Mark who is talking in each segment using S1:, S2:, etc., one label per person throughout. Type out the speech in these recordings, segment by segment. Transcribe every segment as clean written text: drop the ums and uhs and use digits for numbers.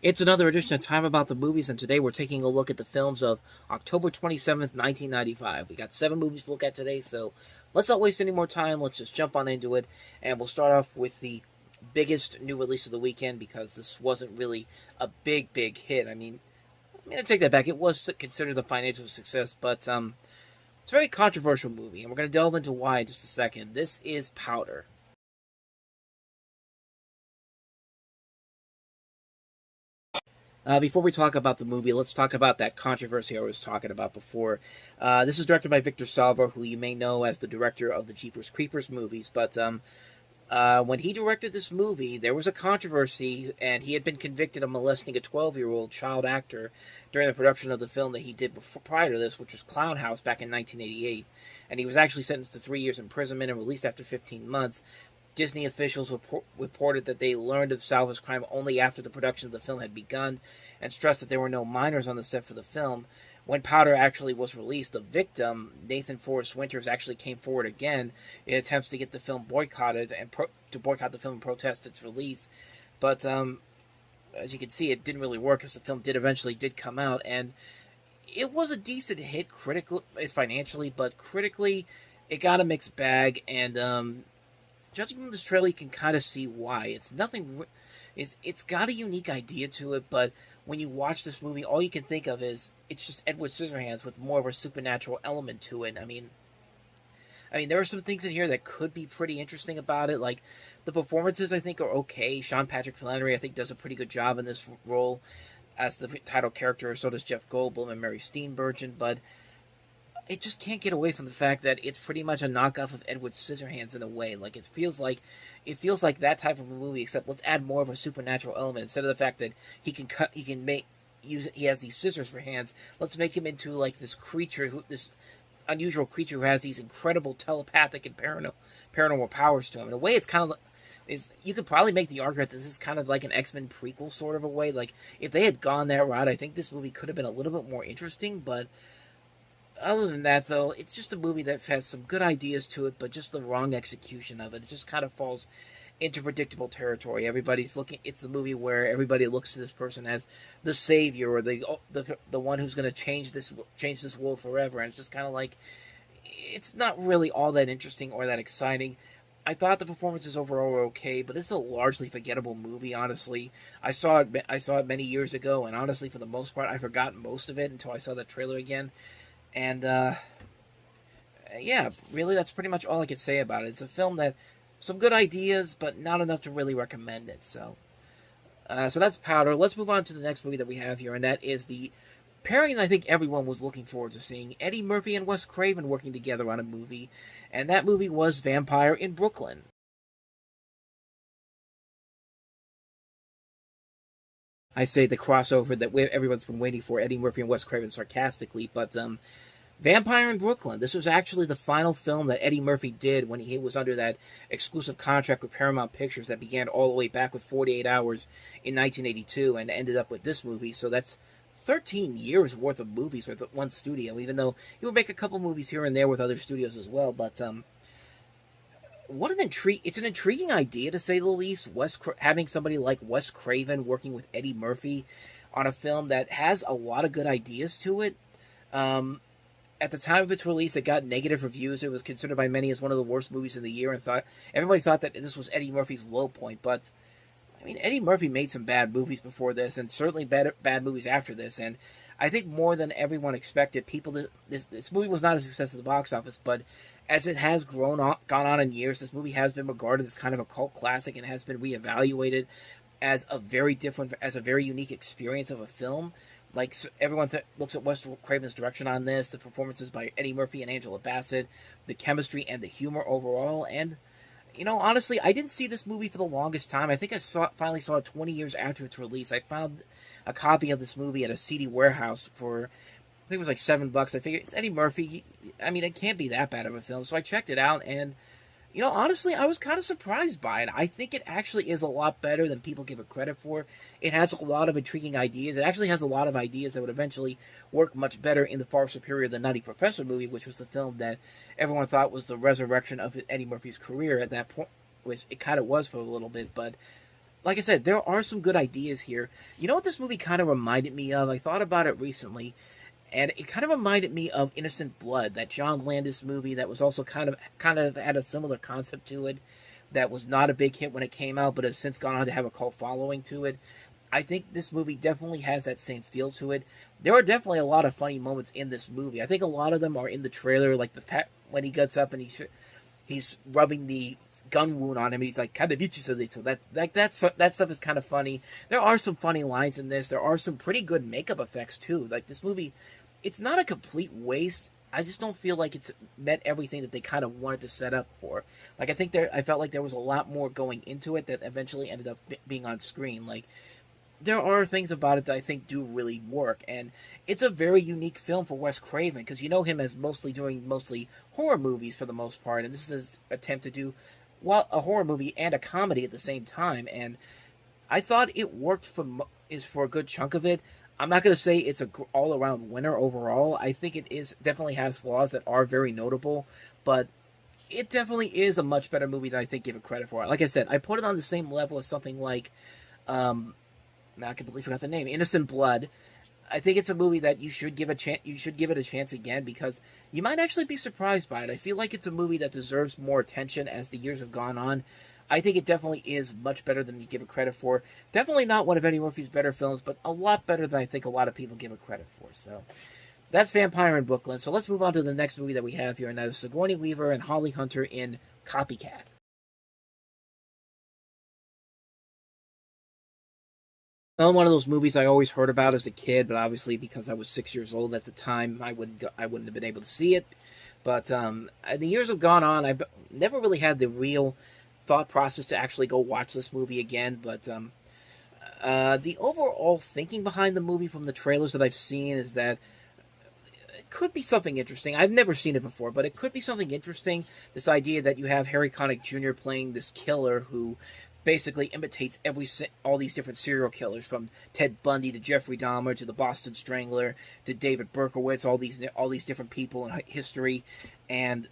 S1: It's another edition of Time About the Movies, and today we're taking a look at the films of October 27th, 1995. We got 7 movies to look at today, so let's not waste any more time. Let's just jump on into it, and we'll start off with the biggest new release of the weekend because this wasn't really a big hit. I take that back. It was considered a financial success, but it's a very controversial movie, and we're going to delve into why in just a second. This is Powder. Before we talk about the movie, let's talk about that controversy I was talking about before. This is directed by Victor Salva, who you may know as the director of the Jeepers Creepers movies. But when he directed this movie, there was a controversy, and he had been convicted of molesting a 12-year-old child actor during the production of the film that he did prior to this, which was Clown House back in 1988. And he was actually sentenced to 3 years imprisonment and released after 15 months. Disney officials reported that they learned of Salva's crime only after the production of the film had begun and stressed that there were no minors on the set for the film. When Powder actually was released, the victim, Nathan Forrest Winters, actually came forward again in attempts to get the film boycotted and to boycott the film and protest its release. But as you can see, it didn't really work, as the film eventually did come out, and it was a decent hit critically, financially, but critically, it got a mixed bag. And judging from this trailer, you can kind of see why. It's got a unique idea to it, but when you watch this movie, all you can think of is it's just Edward Scissorhands with more of a supernatural element to it. I mean, there are some things in here that could be pretty interesting about it. Like, the performances, I think, are okay. Sean Patrick Flannery, I think, does a pretty good job in this role as the title character. So does Jeff Goldblum and Mary Steenburgen, but it just can't get away from the fact that it's pretty much a knockoff of Edward Scissorhands in a way. Like, it feels like that type of a movie, except let's add more of a supernatural element. Instead of the fact that he has these scissors for hands, let's make him into like this unusual creature who has these incredible telepathic and paranormal powers to him. In a way, it's kind of you could probably make the argument that this is kind of like an X-Men prequel sort of a way. Like, if they had gone that route, I think this movie could have been a little bit more interesting, but other than that, though, it's just a movie that has some good ideas to it, but just the wrong execution of it. It just kind of falls into predictable territory. It's the movie where everybody looks to this person as the savior or the one who's going to change this world forever. And it's just kind of like, it's not really all that interesting or that exciting. I thought the performances overall were okay, but it's a largely forgettable movie, honestly. I saw it many years ago, and honestly, for the most part, I forgot most of it until I saw that trailer again. And, yeah, really, that's pretty much all I could say about it. It's a film that, some good ideas, but not enough to really recommend it. So that's Powder. Let's move on to the next movie that we have here, and that is the pairing I think everyone was looking forward to seeing. Eddie Murphy and Wes Craven working together on a movie, and that movie was Vampire in Brooklyn. I say the crossover that everyone's been waiting for, Eddie Murphy and Wes Craven, sarcastically, but Vampire in Brooklyn. This was actually the final film that Eddie Murphy did when he was under that exclusive contract with Paramount Pictures that began all the way back with 48 Hours in 1982 and ended up with this movie. So that's 13 years worth of movies with one studio, even though he would make a couple movies here and there with other studios as well. But it's an intriguing idea, to say the least, having somebody like Wes Craven working with Eddie Murphy on a film that has a lot of good ideas to it. At the time of its release, it got negative reviews. It was considered by many as one of the worst movies of the year, and everybody thought that this was Eddie Murphy's low point. But Eddie Murphy made some bad movies before this, and certainly bad movies after this. And I think more than everyone expected, this movie was not a success at the box office, but as it has gone on in years, this movie has been regarded as kind of a cult classic and has been reevaluated as a very unique experience of a film. Like, everyone looks at Wes Craven's direction on this, the performances by Eddie Murphy and Angela Bassett, the chemistry and the humor overall, and, honestly, I didn't see this movie for the longest time. I think I finally saw it 20 years after its release. I found a copy of this movie at a CD warehouse for, I think it was like $7. I figured, it's Eddie Murphy. It can't be that bad of a film. So I checked it out, and honestly, I was kind of surprised by it. I think it actually is a lot better than people give it credit for. It has a lot of intriguing ideas. It actually has a lot of ideas that would eventually work much better in the far superior The Nutty Professor movie, which was the film that everyone thought was the resurrection of Eddie Murphy's career at that point, which it kind of was for a little bit. But like I said, there are some good ideas here. You know what this movie kind of reminded me of? I thought about it recently, and it kind of reminded me of Innocent Blood, that John Landis movie that was also kind of had a similar concept to it. That was not a big hit when it came out, but has since gone on to have a cult following to it. I think this movie definitely has that same feel to it. There are definitely a lot of funny moments in this movie. I think a lot of them are in the trailer, like when he gets up and he's rubbing the gun wound on him. He's like, "Kind of itchy, little." That stuff is kind of funny. There are some funny lines in this. There are some pretty good makeup effects too. Like this movie, it's not a complete waste. I just don't feel like it's met everything that they kind of wanted to set up for. Like I felt like there was a lot more going into it that eventually ended up being on screen. Like there are things about it that I think do really work, and it's a very unique film for Wes Craven because you know him as mostly horror movies for the most part, and this is his attempt to do a horror movie and a comedy at the same time, and I thought it worked for a good chunk of it. I'm not going to say it's a all around winner overall. I think it is definitely has flaws that are very notable, but it definitely is a much better movie than I think give it credit for. Like I said, I put it on the same level as something like. Now I completely forgot the name. Innocent Blood. I think it's a movie that you should give a chance. You should give it a chance again because you might actually be surprised by it. I feel like it's a movie that deserves more attention as the years have gone on. I think it definitely is much better than you give it credit for. Definitely not one of Eddie Murphy's better films, but a lot better than I think a lot of people give it credit for. So that's Vampire in Brooklyn. So let's move on to the next movie that we have here, and that is Sigourney Weaver and Holly Hunter in Copycat. Another one of those movies I always heard about as a kid, but obviously because I was 6 years old at the time, I wouldn't have been able to see it. But the years have gone on. I've never really had the real thought process to actually go watch this movie again. But the overall thinking behind the movie from the trailers that I've seen is that it could be something interesting. I've never seen it before, but it could be something interesting. This idea that you have Harry Connick Jr. playing this killer who basically imitates all these different serial killers, from Ted Bundy to Jeffrey Dahmer to the Boston Strangler to David Berkowitz, all these different people in history, and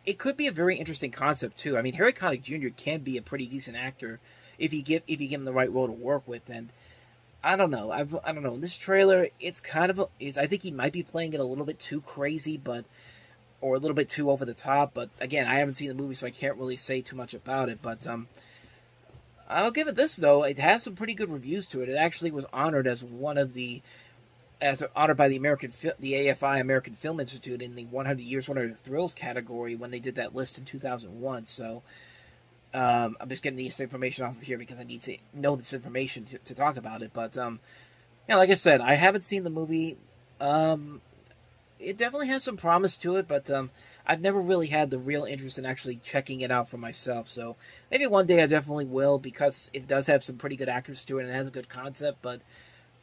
S1: it could be a very interesting concept too. I mean, Harry Connick Jr. can be a pretty decent actor if you give him the right role to work with, and I don't know. I don't know. In this trailer, it's kind of I think he might be playing it a little bit too crazy, or a little bit too over the top. But again, I haven't seen the movie, so I can't really say too much about it. But I'll give it this though. It has some pretty good reviews to it. It actually was honored as honored by the AFI American Film Institute in the 100 Years, 100 Thrills category when they did that list in 2001. So I'm just getting this information off of here because I need to know this information to talk about it. But yeah, like I said, I haven't seen the movie. It definitely has some promise to it, but I've never really had the real interest in actually checking it out for myself. So maybe one day I definitely will, because it does have some pretty good actors to it and it has a good concept, but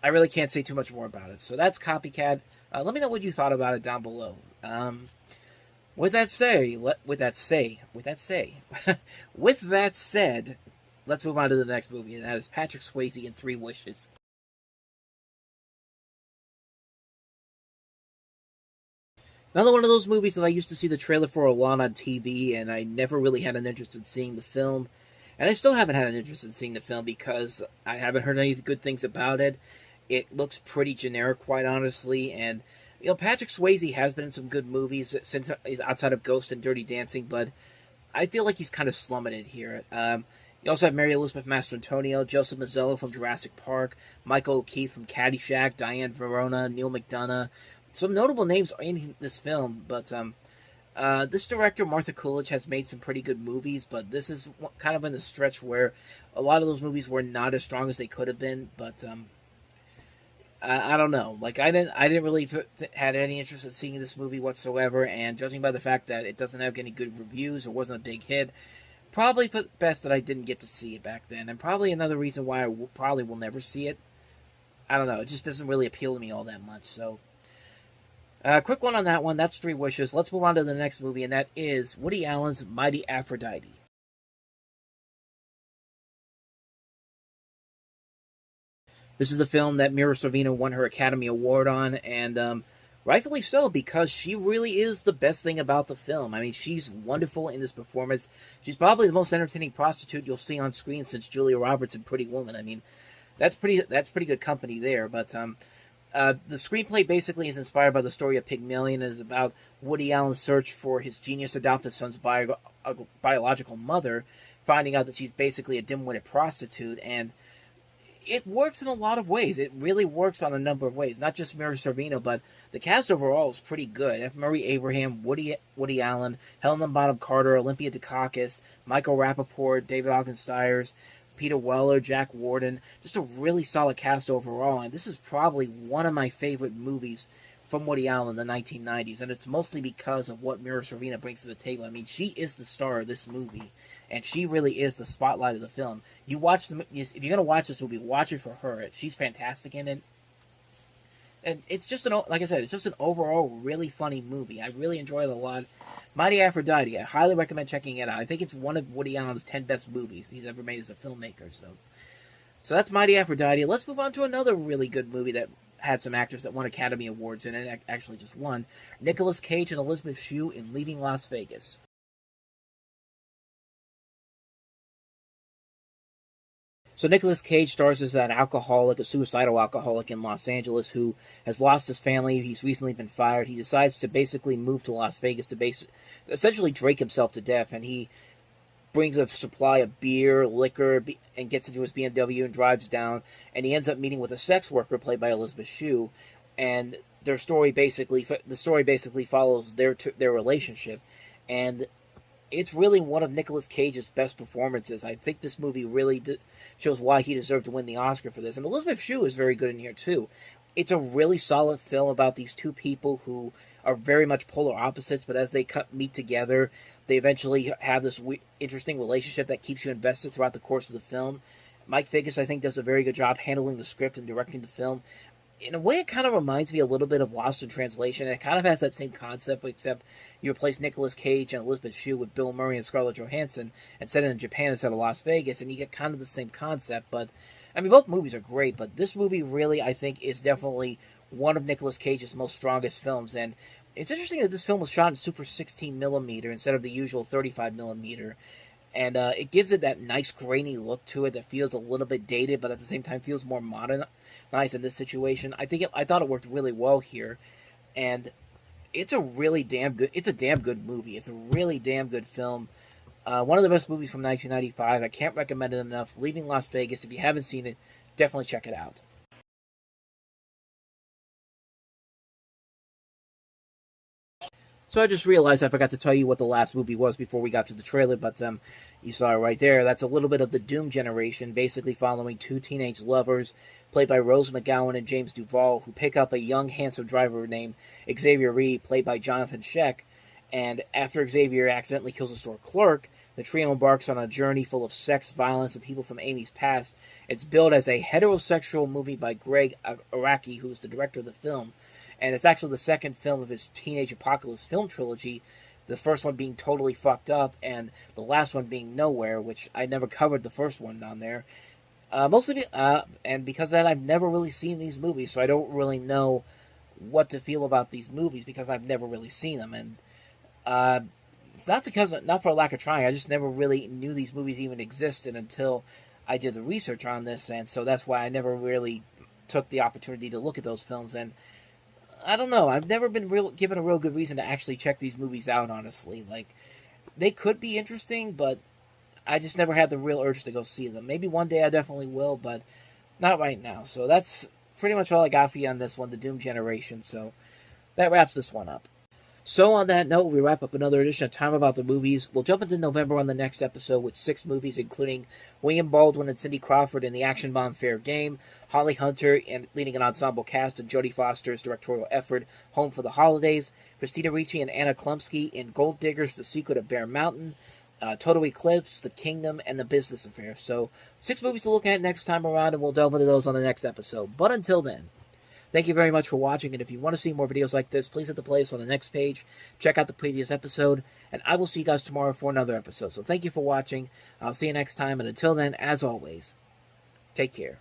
S1: I really can't say too much more about it. So that's Copycat. Let me know what you thought about it down below. With that said, let's move on to the next movie, and that is Patrick Swayze in Three Wishes. Another one of those movies that I used to see the trailer for a lot on TV, and I never really had an interest in seeing the film. And I still haven't had an interest in seeing the film because I haven't heard any good things about it. It looks pretty generic, quite honestly, and Patrick Swayze has been in some good movies since he's outside of Ghost and Dirty Dancing, but I feel like he's kind of slumming it here. You also have Mary Elizabeth Mastrantonio, Joseph Mazzello from Jurassic Park, Michael O'Keefe from Caddyshack, Diane Verona, Neil McDonough. Some notable names are in this film, but this director, Martha Coolidge, has made some pretty good movies, but this is kind of in the stretch where a lot of those movies were not as strong as they could have been, but I don't know. Like, I didn't really had any interest in seeing this movie whatsoever, and judging by the fact that it doesn't have any good reviews or wasn't a big hit, probably for the best that I didn't get to see it back then, and probably another reason why I probably will never see it. I don't know. It just doesn't really appeal to me all that much, so... quick one on that one. That's Three Wishes. Let's move on to the next movie, and that is Woody Allen's Mighty Aphrodite. This is the film that Mira Sorvino won her Academy Award on, and rightfully so, because she really is the best thing about the film. I mean, she's wonderful in this performance. She's probably the most entertaining prostitute you'll see on screen since Julia Roberts in Pretty Woman. I mean, that's pretty good company there. But the screenplay basically is inspired by the story of Pygmalion and is about Woody Allen's search for his genius adopted son's biological mother, finding out that she's basically a dim-witted prostitute. And it works in a lot of ways. It really works on a number of ways. Not just Mira Sorvino, but the cast overall is pretty good. F. Murray Abraham, Woody Allen, Helena Bonham Carter, Olympia Dukakis, Michael Rappaport, David Ogden Stiers, Peter Weller, Jack Warden. Just a really solid cast overall. And this is probably one of my favorite movies from Woody Allen in the 1990s. And it's mostly because of what Mira Sorvino brings to the table. I mean, she is the star of this movie. And she really is the spotlight of the film. If you're going to watch this movie, watch it for her. She's fantastic in it. And it's just like I said, it's just an overall really funny movie. I really enjoy it a lot. Mighty Aphrodite, I highly recommend checking it out. I think it's one of Woody Allen's 10 best movies he's ever made as a filmmaker. So that's Mighty Aphrodite. Let's move on to another really good movie that had some actors that won Academy Awards in it. Actually just won. Nicolas Cage and Elizabeth Shue in Leaving Las Vegas. So Nicolas Cage stars as an alcoholic, a suicidal alcoholic in Los Angeles who has lost his family. He's recently been fired. He decides to basically move to Las Vegas to essentially drink himself to death. And he brings a supply of beer, liquor, and gets into his BMW and drives down. And he ends up meeting with a sex worker played by Elizabeth Shue. And the story basically follows their relationship. And it's really one of Nicolas Cage's best performances. I think this movie really shows why he deserved to win the Oscar for this. And Elizabeth Shue is very good in here, too. It's a really solid film about these two people who are very much polar opposites, but as they meet together, they eventually have this interesting relationship that keeps you invested throughout the course of the film. Mike Figgis, I think, does a very good job handling the script and directing the film. In a way, it kind of reminds me a little bit of Lost in Translation. It kind of has that same concept, except you replace Nicolas Cage and Elizabeth Shue with Bill Murray and Scarlett Johansson and set it in Japan instead of Las Vegas, and you get kind of the same concept. But, I mean, both movies are great, but this movie really, I think, is definitely one of Nicolas Cage's most strongest films. And it's interesting that this film was shot in Super 16mm instead of the usual 35mm. And it gives it that nice grainy look to it that feels a little bit dated, but at the same time feels more modernized in this situation. I thought it worked really well here, and it's a damn good movie. It's a really damn good film. One of the best movies from 1995. I can't recommend it enough. Leaving Las Vegas. If you haven't seen it, definitely check it out. So I just realized I forgot to tell you what the last movie was before we got to the trailer, but you saw it right there. That's a little bit of the Doom generation, basically following two teenage lovers, played by Rose McGowan and James Duvall, who pick up a young, handsome driver named Xavier Reed, played by Jonathan Scheck, and after Xavier accidentally kills a store clerk, the trio embarks on a journey full of sex, violence, and people from Amy's past. It's billed as a heterosexual movie by Greg Araki, who's the director of the film. And it's actually the second film of his Teenage Apocalypse film trilogy, the first one being Totally Fucked Up, and the last one being Nowhere, which I never covered the first one down there. And because of that, I've never really seen these movies, so I don't really know what to feel about these movies because I've never really seen them. And it's not for a lack of trying, I just never really knew these movies even existed until I did the research on this, and so that's why I never really took the opportunity to look at those films. And I don't know. I've never been given a real good reason to actually check these movies out, honestly. Like, they could be interesting, but I just never had the real urge to go see them. Maybe one day I definitely will, but not right now. So that's pretty much all I got for you on this one, the Doom Generation. So that wraps this one up. So on that note, we wrap up another edition of Time About the Movies. We'll jump into November on the next episode with 6 movies, including William Baldwin and Cindy Crawford in the action bomb Fair Game, Holly Hunter and leading an ensemble cast in Jodie Foster's directorial effort Home for the Holidays, Christina Ricci and Anna Klumsky in Gold Diggers, The Secret of Bear Mountain, Total Eclipse, The Kingdom, and The Business Affair. So 6 movies to look at next time around, and we'll delve into those on the next episode. But until then, thank you very much for watching, and if you want to see more videos like this, please hit the playlist on the next page, check out the previous episode, and I will see you guys tomorrow for another episode. So thank you for watching, I'll see you next time, and until then, as always, take care.